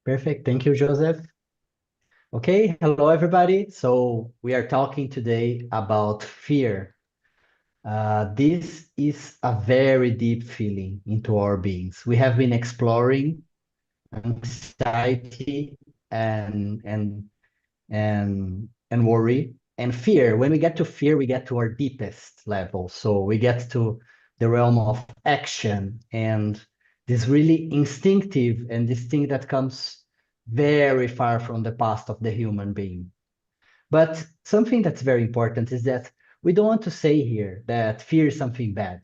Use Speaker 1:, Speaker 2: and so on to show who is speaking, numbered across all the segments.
Speaker 1: Perfect. Thank you, Joseph. Okay, hello everybody. So we are talking today about fear. This is a very deep feeling into our beings. We have been exploring anxiety and worry and fear. When we get to fear, we get to our deepest level. So we get to the realm of action and this really instinctive and this thing that comes very far from the past of the human being. But something that's very important is that we don't want to say here that fear is something bad.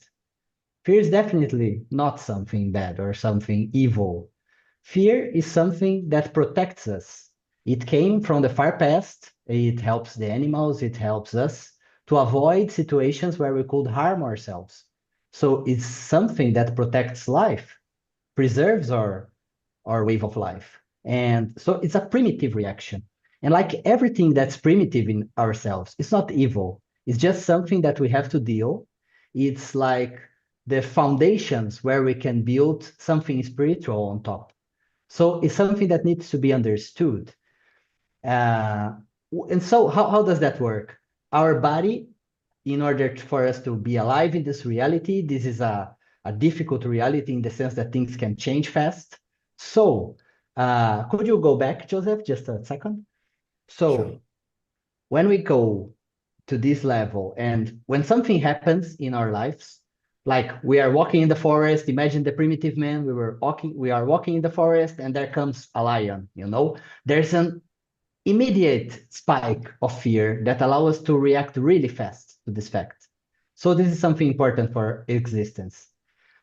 Speaker 1: Fear is definitely not something bad or something evil. Fear is something that protects us. It came from the far past. It helps the animals, it helps us to avoid situations where we could harm ourselves. So it's something that protects life, preserves our wave of life. And so it's a primitive reaction. And like everything that's primitive in ourselves, it's not evil. It's just something that we have to deal. It's like the foundations where we can build something spiritual on top. So it's something that needs to be understood. Uh, and so how does that work? Our body, in order for us to be alive in this reality, this is a difficult reality in the sense that things can change fast. So could you go back, Joseph, just a second?
Speaker 2: Sure.
Speaker 1: So when we go to this level and when something happens in our lives, like we are walking in the forest, imagine the primitive man, we are walking in the forest and there comes a lion, there's an immediate spike of fear that allow us to react really fast to this fact. So this is something important for existence.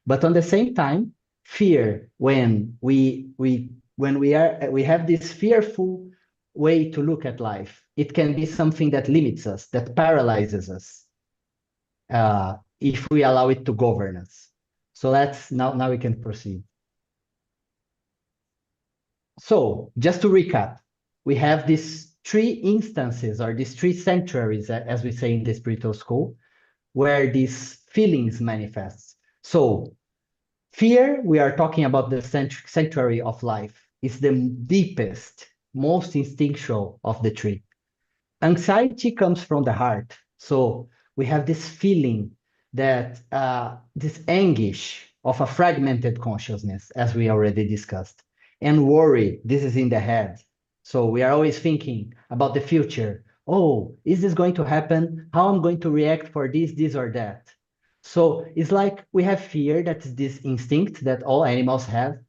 Speaker 1: But on the same time, fear, when we have this fearful way to look at life, it can be something that limits us, that paralyzes us, if we allow it to govern us. So let's now we can proceed. So just to recap, we have these three instances or these three sanctuaries, as we say in the spiritual school, where these feelings manifest. So fear, we are talking about the sanctuary of life. It's the deepest, most instinctual of the three. Anxiety comes from the heart. So we have this feeling that this anguish of a fragmented consciousness, as we already discussed. And worry, this is in the head. So we are always thinking about the future. Oh, is this going to happen? How I'm going to react for this or that? So it's like we have fear, that's this instinct that all animals have,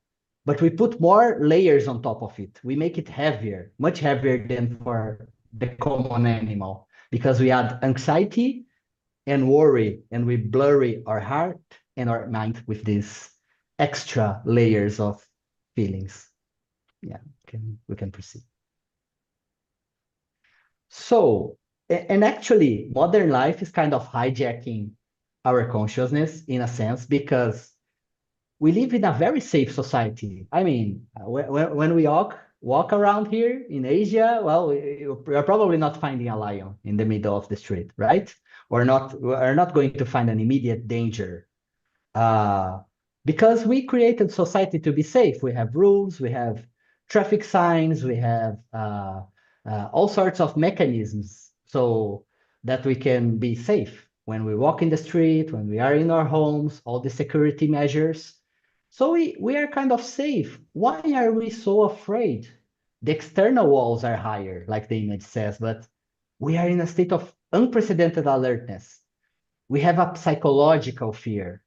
Speaker 1: but we put more layers on top of it. We make it heavier, much heavier than for the common animal, because we add anxiety and worry, and we blurry our heart and our mind with these extra layers of feelings. Yeah, we can proceed. So, and actually, modern life is kind of hijacking our consciousness in a sense because we live in a very safe society. I mean, when we walk around here in Asia, well, we are probably not finding a lion in the middle of the street, right? We're not going to find an immediate danger, uh, because we created society to be safe. We have rules, we have traffic signs, we have all sorts of mechanisms so that we can be safe when we walk in the street, when we are in our homes, all the security measures. So we are kind of safe. Why are we so afraid? The external walls are higher, like the image says, but we are in a state of unprecedented alertness. We have a psychological fear.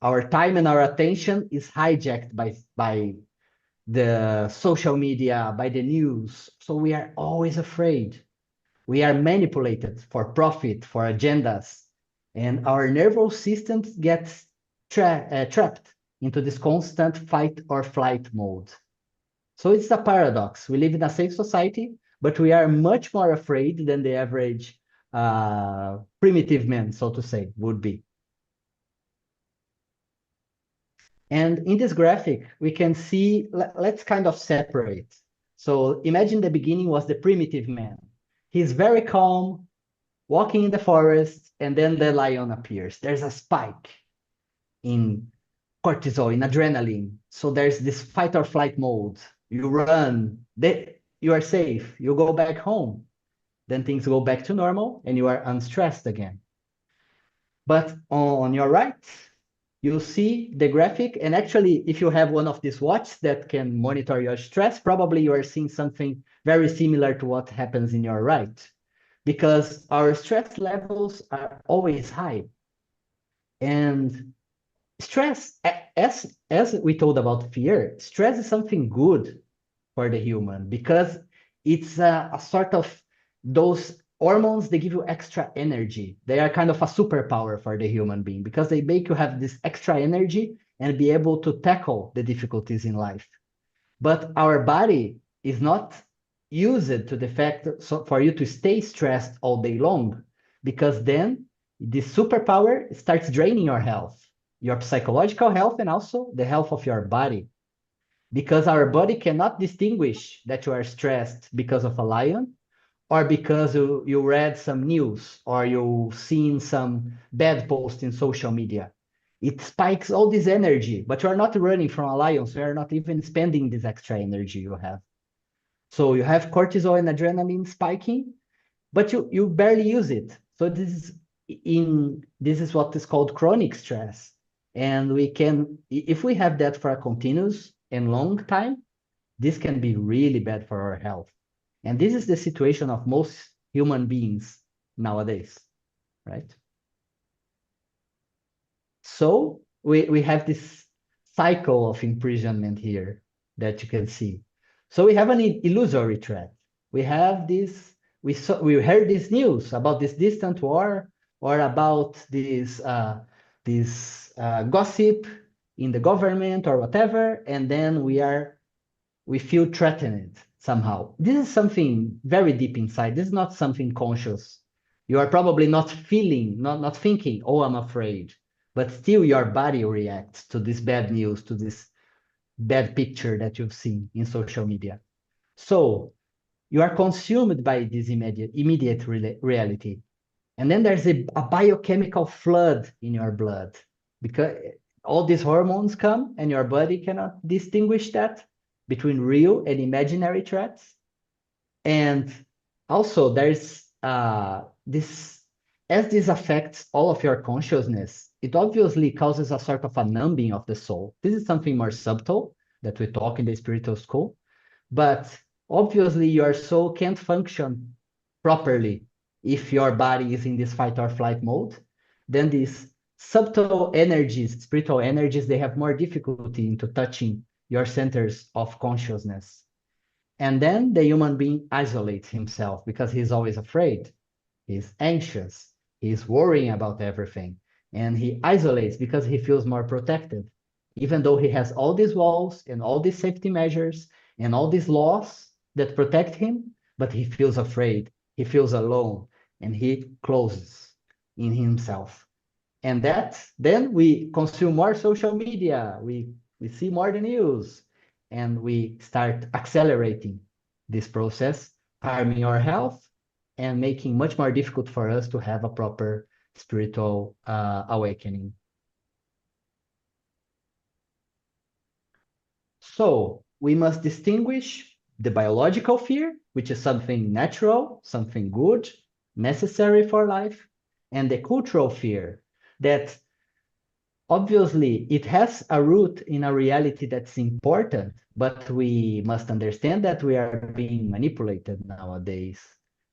Speaker 1: Our time and our attention is hijacked by the social media, by the news. So we are always afraid. We are manipulated for profit, for agendas, and our nervous system gets trapped into this constant fight or flight mode. So it's a paradox. We live in a safe society, but we are much more afraid than the average primitive man, so to say, would be. And in this graphic, we can see, let's kind of separate. So imagine the beginning was the primitive man. He's very calm, walking in the forest, and then the lion appears. There's a spike in cortisol, in adrenaline. So there's this fight or flight mode. you run, you are safe, you go back home, then things go back to normal and you are unstressed again. But on your right, you see the graphic. And actually, if you have one of these watches that can monitor your stress, probably you are seeing something very similar to what happens in your right, because our stress levels are always high. And stress, as we told about fear, stress is something good for the human because it's a sort of those hormones, they give you extra energy. They are kind of a superpower for the human being because they make you have this extra energy and be able to tackle the difficulties in life. But our body is not used to the fact so for you to stay stressed all day long, because then this superpower starts draining your health, your psychological health, and also the health of your body, because our body cannot distinguish that you are stressed because of a lion or because you read some news or you've seen some bad post in social media. It spikes all this energy, but you are not running from a lion, so you are not even spending this extra energy you have. So you have cortisol and adrenaline spiking, but you barely use it. So this is what is called chronic stress. And we can, if we have that for a continuous and long time, this can be really bad for our health. And this is the situation of most human beings nowadays, right? So we have this cycle of imprisonment here that you can see. So we have an illusory threat. We have this, we heard this news about this distant war or about this gossip in the government or whatever, and then we feel threatened somehow. This is something very deep inside. This is not something conscious. You are probably not feeling, not thinking, oh, I'm afraid. But still your body reacts to this bad news, to this bad picture that you've seen in social media. So you are consumed by this immediate reality. And then there's a biochemical flood in your blood because all these hormones come and your body cannot distinguish that between real and imaginary threats. And also there's this, as this affects all of your consciousness, it obviously causes a sort of a numbing of the soul. This is something more subtle that we talk in the spiritual school, but obviously your soul can't function properly if your body is in this fight or flight mode. Then these subtle energies, spiritual energies, they have more difficulty into touching your centers of consciousness. And then the human being isolates himself because he's always afraid, he's anxious, he's worrying about everything, and he isolates because he feels more protected, even though he has all these walls and all these safety measures and all these laws that protect him, but he feels afraid, he feels alone, and he closes in himself. And that then we consume more social media, we see more the news, and we start accelerating this process, harming our health and making much more difficult for us to have a proper spiritual awakening. So we must distinguish the biological fear, which is something natural, something good, necessary for life, and the cultural fear that obviously it has a root in a reality that's important, but we must understand that we are being manipulated nowadays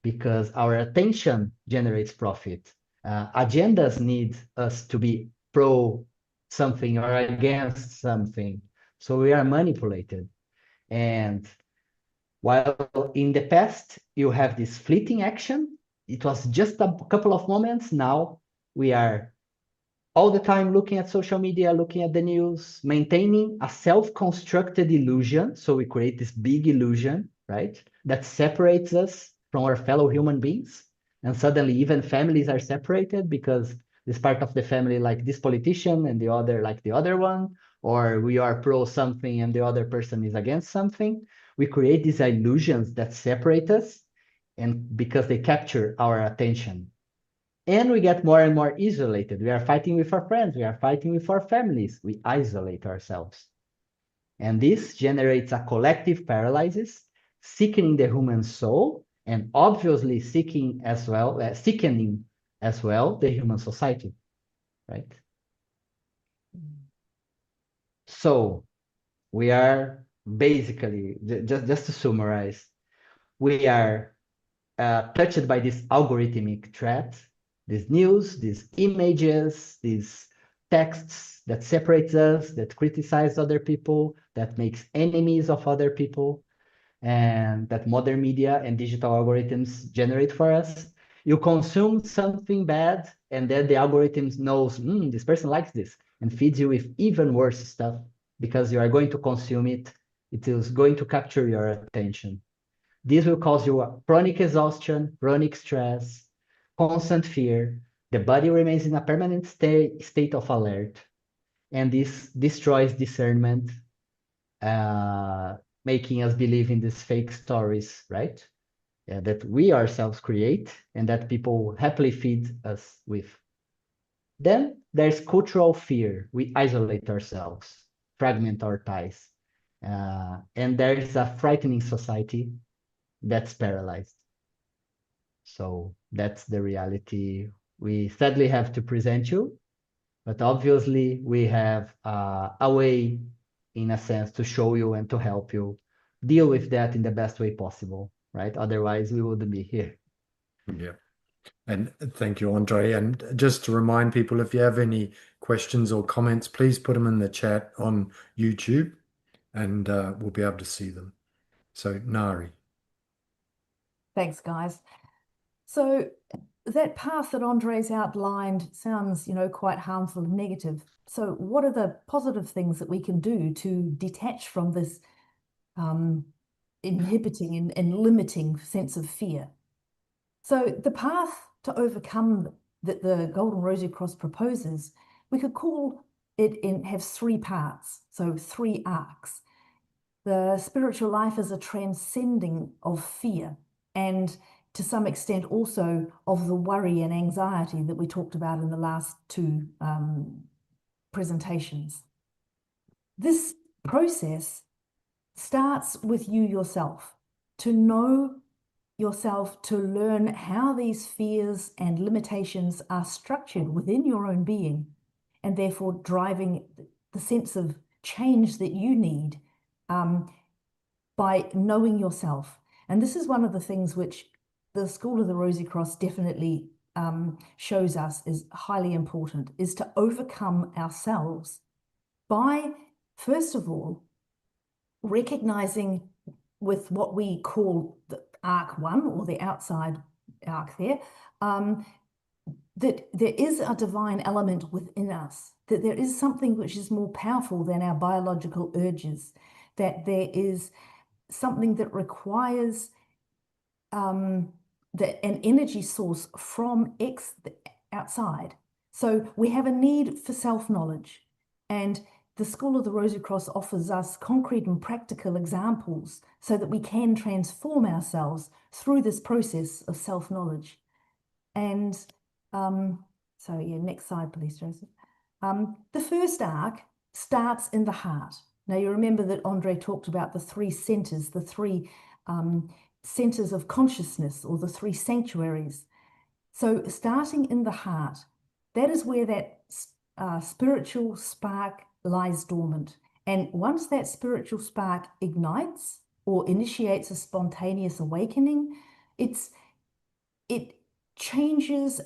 Speaker 1: because our attention generates profit. Agendas need us to be pro something or against something. So we are manipulated. And while in the past you have this fleeting action, it was just a couple of moments. Now we are all the time looking at social media, looking at the news, maintaining a self-constructed illusion. So we create this big illusion, right? That separates us from our fellow human beings. And suddenly even families are separated because this part of the family like this politician and the other like the other one, or we are pro something and the other person is against something. We create these illusions that separate us, and because they capture our attention. And we get more and more isolated. We are fighting with our friends. We are fighting with our families. We isolate ourselves. And this generates a collective paralysis, sickening the human soul, and obviously sickening as well the human society, right? So we are basically, just to summarize, we are touched by this algorithmic threat, these news, these images, these texts that separates us, that criticize other people, that makes enemies of other people, and that modern media and digital algorithms generate for us. You consume something bad, and then the algorithms knows, this person likes this, and feeds you with even worse stuff because you are going to consume it. It is going to capture your attention. This will cause you a chronic exhaustion, chronic stress, constant fear. The body remains in a permanent state of alert, and this destroys discernment, making us believe in these fake stories, right? Yeah, that we ourselves create and that people happily feed us with. Then there's cultural fear. We isolate ourselves, fragment our ties. And there's a frightening society that's paralyzed. So that's the reality we sadly have to present you. But obviously, we have a way, in a sense, to show you and to help you deal with that in the best way possible, right? Otherwise, we wouldn't be here.
Speaker 2: Yeah. And thank you, Andre. And just to remind people, if you have any questions or comments, please put them in the chat on YouTube and we'll be able to see them. So, Nari.
Speaker 3: Thanks, guys. So that path that Andre's outlined sounds, quite harmful and negative. So what are the positive things that we can do to detach from this inhibiting and limiting sense of fear? So the path to overcome that the Golden Rosy Cross proposes, we could call it have three parts, so three arcs. The spiritual life is a transcending of fear and to some extent also of the worry and anxiety that we talked about in the last two presentations. This process starts with you yourself, to know yourself, to learn how these fears and limitations are structured within your own being, and therefore driving the sense of change that you need by knowing yourself. And this is one of the things which the School of the Rosy Cross definitely shows us is highly important, is to overcome ourselves by, first of all, recognizing with what we call the arc one, or the outside arc there, that there is a divine element within us, that there is something which is more powerful than our biological urges, that there is something that requires an energy source from the outside. So we have a need for self-knowledge, and the School of the Rosy Cross offers us concrete and practical examples so that we can transform ourselves through this process of self-knowledge. And so yeah, next slide, please, Joseph. The first arc starts in the heart. Now you remember that Andre talked about the three centers, the three centers of consciousness, or the three sanctuaries. So starting in the heart, that is where that spiritual spark lies dormant. And once that spiritual spark ignites or initiates a spontaneous awakening, it changes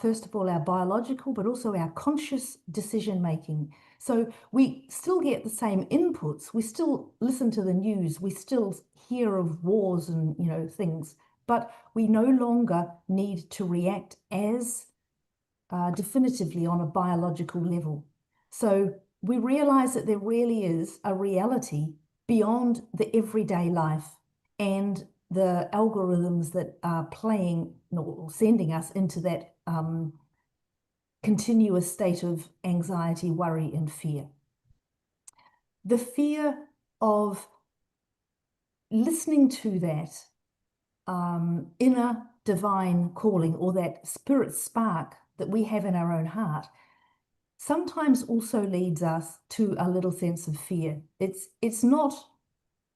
Speaker 3: first of all, our biological, but also our conscious decision making. So we still get the same inputs, we still listen to the news, we still hear of wars and things, but we no longer need to react as definitively on a biological level. So we realize that there really is a reality beyond the everyday life and the algorithms that are playing or sending us into that continuous state of anxiety, worry, and fear. The fear of listening to that inner divine calling, or that spirit spark that we have in our own heart, sometimes also leads us to a little sense of fear. It's not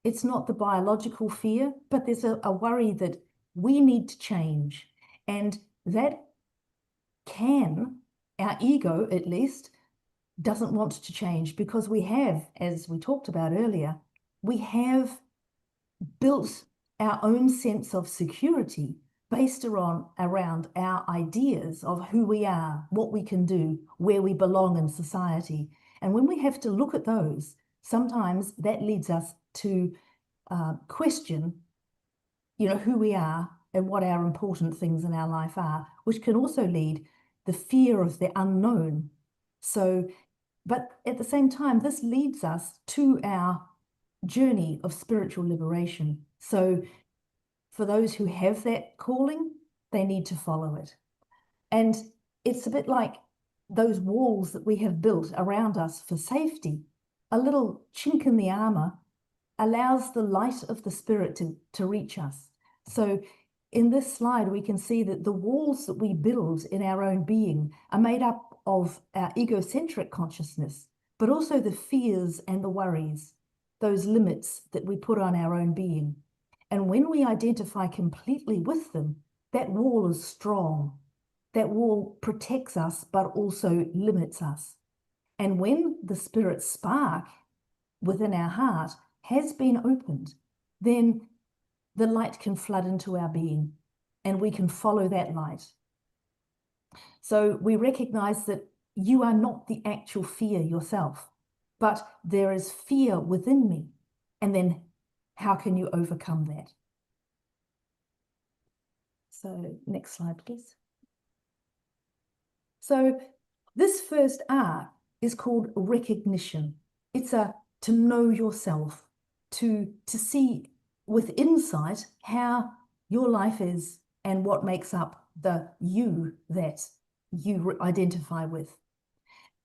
Speaker 3: the biological fear, but there's a worry that we need to change. And that our ego at least, doesn't want to change, because we have, as we talked about earlier, we have built our own sense of security based around our ideas of who we are, what we can do, where we belong in society. And when we have to look at those, sometimes that leads us to question, who we are and what our important things in our life are, which can also lead the fear of the unknown. So, but at the same time, this leads us to our journey of spiritual liberation. So for those who have that calling, they need to follow it. And it's a bit like those walls that we have built around us for safety. A little chink in the armor allows the light of the spirit to reach us. So in this slide, we can see that the walls that we build in our own being are made up of our egocentric consciousness, but also the fears and the worries, those limits that we put on our own being. And when we identify completely with them, that wall is strong. That wall protects us, but also limits us. And when the spirit spark within our heart has been opened, then the light can flood into our being and we can follow that light. So we recognize that you are not the actual fear yourself, but there is fear within me. And then how can you overcome that? So next slide, please. So this first arc is called recognition. It's to know yourself, to see with insight how your life is and what makes up the you that you identify with.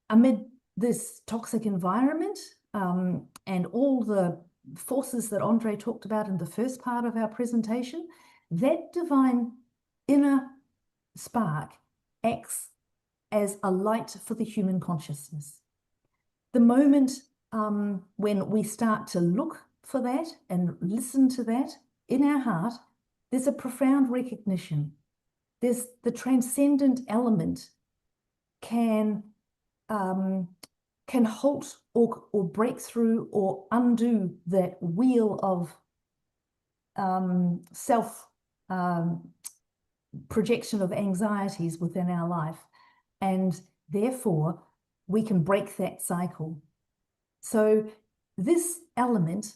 Speaker 3: Amid this toxic environment and all the forces that Andre talked about in the first part of our presentation, that divine inner spark acts as a light for the human consciousness. The moment when we start to look for that and listen to that in our heart, there's a profound recognition. There's the transcendent element can halt or break through or undo that wheel of self projection of anxieties within our life. And therefore, we can break that cycle. So this element,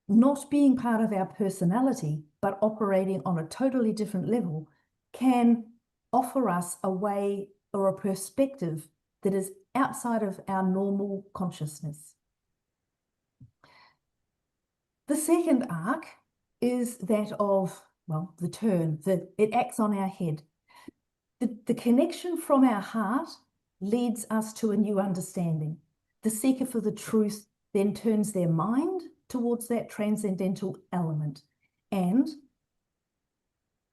Speaker 3: not being part of our personality, but operating on a totally different level, can offer us a way or a perspective that is outside of our normal consciousness. The second arc is that of, well, the turn, that it acts on our head. The connection from our heart leads us to a new understanding. The seeker for the truth then turns their mind towards that transcendental element. And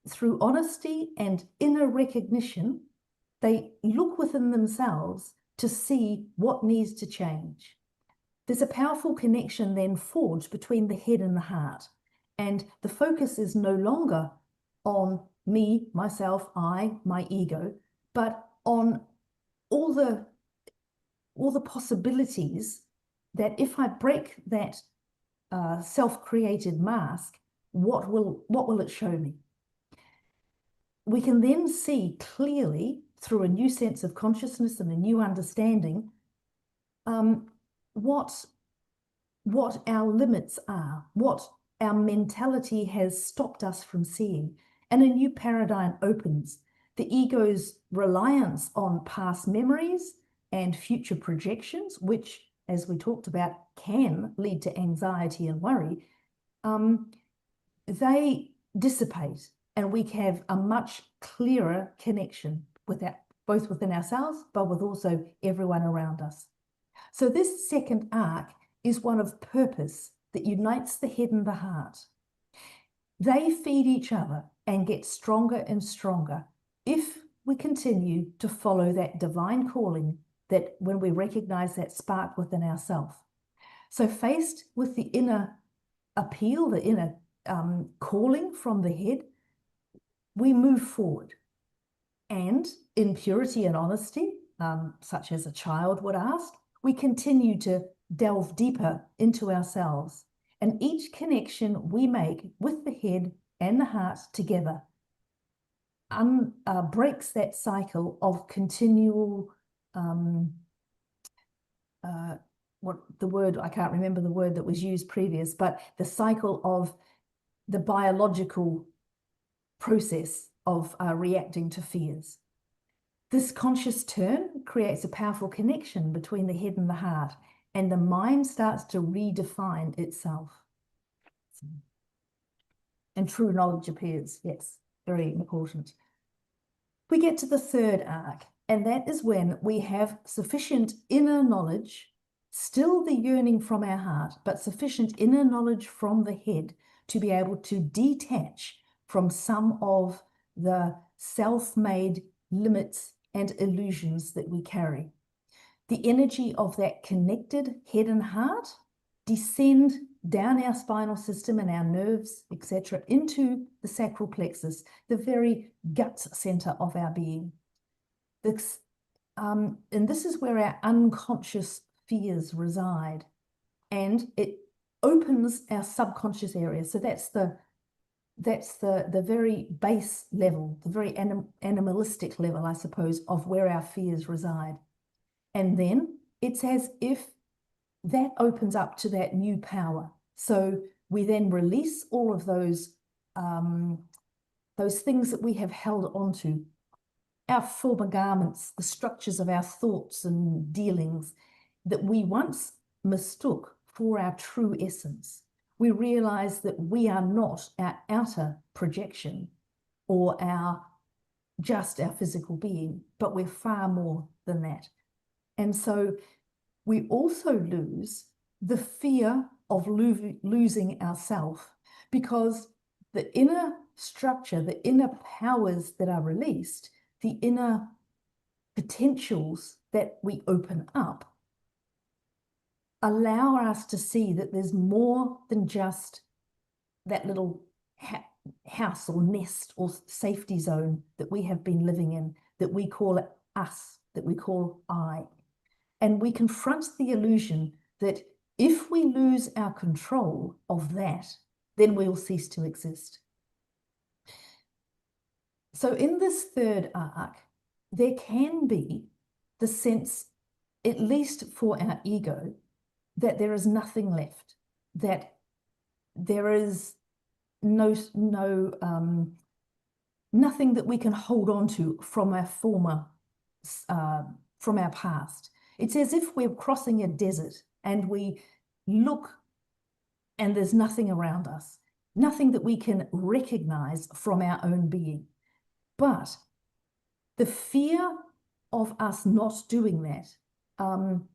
Speaker 3: through honesty and inner recognition, they look within themselves to see what needs to change. There's a powerful connection then forged between the head and the heart. And the focus is no longer on me, myself, my ego, but on all the possibilities that if I break that self-created mask, what will it show me? We can then see clearly through a new sense of consciousness and a new understanding what our limits are, what our mentality has stopped us from seeing, and a new paradigm opens. The ego's reliance on past memories and future projections, which, as we talked about, can lead to anxiety and worry, they dissipate, and we have a much clearer connection with that, both within ourselves, but with also everyone around us. So this second arc is one of purpose that unites the head and the heart. They feed each other and get stronger and stronger if we continue to follow that divine calling that when we recognize that spark within ourselves. So faced with the inner appeal, the inner calling from the head, we move forward. And in purity and honesty, such as a child would ask, we continue to delve deeper into ourselves. And each connection we make with the head and the heart together breaks that cycle of continual, what the word, I can't remember the word that was used previous, but the cycle of the biological process of reacting to fears. This conscious turn creates a powerful connection between the head and the heart, and the mind starts to redefine itself. And true knowledge appears. Yes, very important. We get to the third arc, and that is when we have sufficient inner knowledge, still the yearning from our heart, but sufficient inner knowledge from the head to be able to detach from some of the self-made limits and illusions that we carry. The energy of that connected head and heart descend down our spinal system and our nerves, etc., into the sacral plexus, the very guts center of our being. And this is where our unconscious fears reside, and it opens our subconscious area. So that's the very base level, the very animalistic level, I suppose, of where our fears reside. And then it's as if that opens up to that new power. So we then release all of those things that we have held onto, our former garments, the structures of our thoughts and dealings that we once mistook for our true essence. We realize that we are not our outer projection or just our physical being, but we're far more than that. And so we also lose the fear of losing ourself, because the inner structure, the inner powers that are released, the inner potentials that we open up, allow us to see that there's more than just that little house or nest or safety zone that we have been living in, that we call us, that we call I. And we confront the illusion that if we lose our control of that, then we will cease to exist. So in this third arc, there can be the sense, at least for our ego, that there is nothing left, that there is nothing that we can hold on to from our from our past. It's as if we're crossing a desert and we look and there's nothing around us, nothing that we can recognize from our own being. But the fear of us not doing that,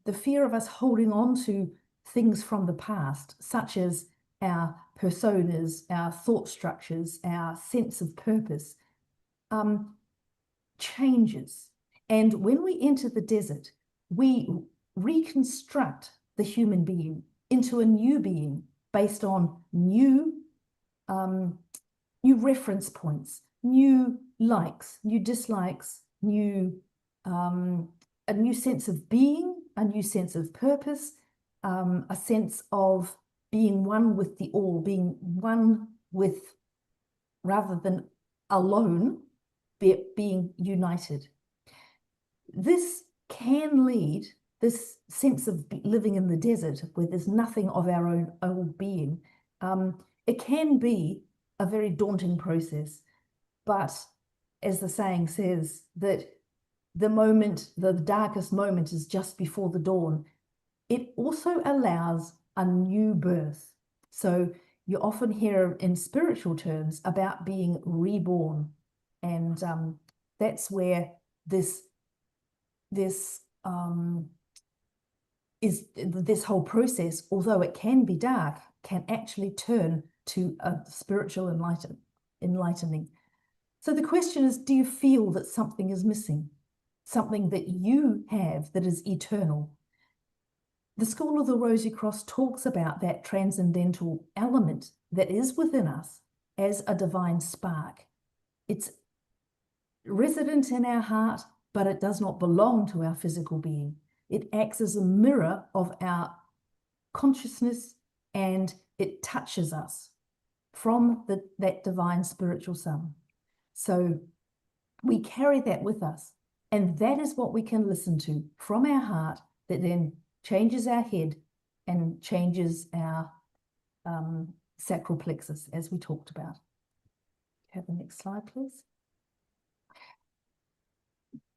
Speaker 3: the fear of us holding on to things from the past, such as our personas, our thought structures, our sense of purpose, changes. And when we enter the desert, we reconstruct the human being into a new being based on new reference points, new likes, new dislikes, a new sense of being, a new sense of purpose, a sense of being one with the all, being one with, rather than alone, being united. This can lead, this sense of living in the desert where there's nothing of our own being, it can be a very daunting process. But as the saying says, that the darkest moment is just before the dawn. It also allows a new birth. So you often hear in spiritual terms about being reborn. And that's where this whole process, although it can be dark, can actually turn to a spiritual enlightening. So the question is, do you feel that something is missing? something that you have that is eternal. The School of the Rosy Cross talks about that transcendental element that is within us as a divine spark. It's resident in our heart, but it does not belong to our physical being. It acts as a mirror of our consciousness, and it touches us from that divine spiritual sun. So we carry that with us, and that is what we can listen to from our heart that then changes our head and changes our sacral plexus, as we talked about. Have the next slide, please.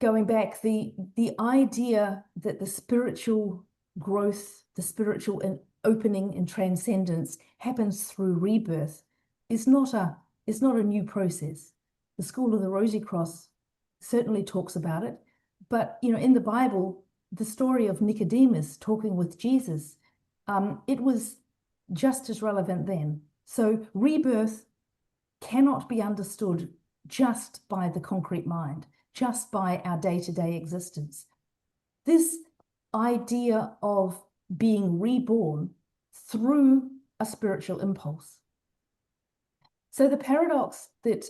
Speaker 3: Going back, the idea that the spiritual growth, the spiritual opening and transcendence happens through rebirth is not a new process. The School of the Rosy Cross certainly talks about it, but in the Bible, the story of Nicodemus talking with Jesus, it was just as relevant then. So rebirth cannot be understood just by the concrete mind, just by our day-to-day existence. This idea of being reborn through a spiritual impulse. So the paradox that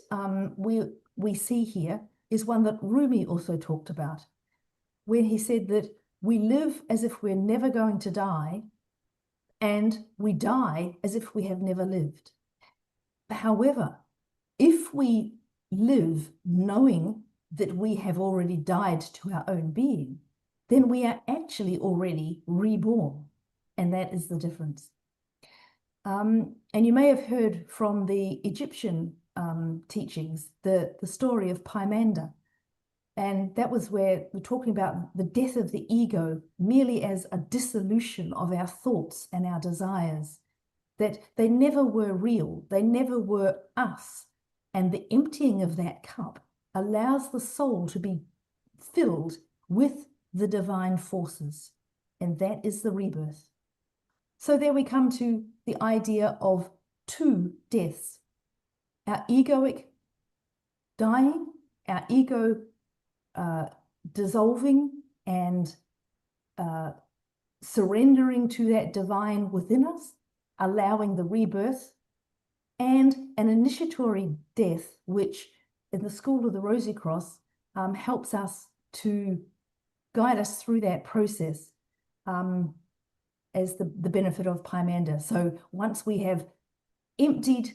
Speaker 3: we see here is one that Rumi also talked about, where he said that we live as if we're never going to die, and we die as if we have never lived. However, if we live knowing that we have already died to our own being, then we are actually already reborn. And that is the difference. And you may have heard from the Egyptian teachings, the story of Pymander. And that was where we're talking about the death of the ego merely as a dissolution of our thoughts and our desires, that they never were real, they never were us. And the emptying of that cup allows the soul to be filled with the divine forces. And that is the rebirth. So there we come to the idea of two deaths. Our egoic dying, our ego dissolving and surrendering to that divine within us, allowing the rebirth, and an initiatory death, which in the School of the Rosy Cross helps us to guide us through that process as the benefit of Pymander. So once we have emptied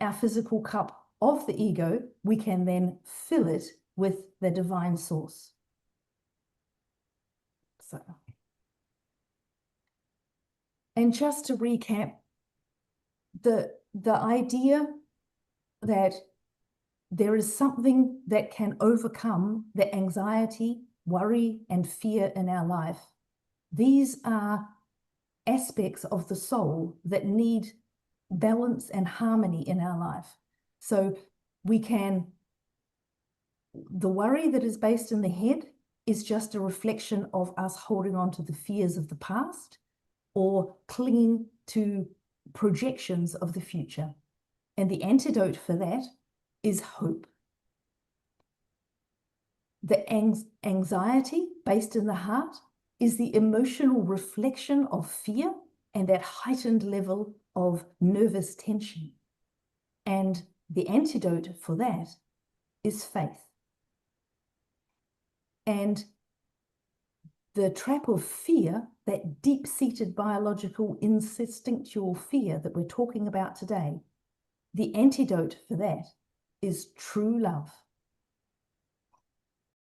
Speaker 3: our physical cup of the ego, we can then fill it with the divine source. So, and just to recap, the idea that there is something that can overcome the anxiety, worry, and fear in our life. These are aspects of the soul that need balance and harmony in our life. So the worry that is based in the head is just a reflection of us holding on to the fears of the past or clinging to projections of the future. And the antidote for that is hope. The anxiety based in the heart is the emotional reflection of fear and that heightened level of nervous tension. And the antidote for that is faith. And the trap of fear, that deep-seated biological instinctual fear that we're talking about today, the antidote for that is true love.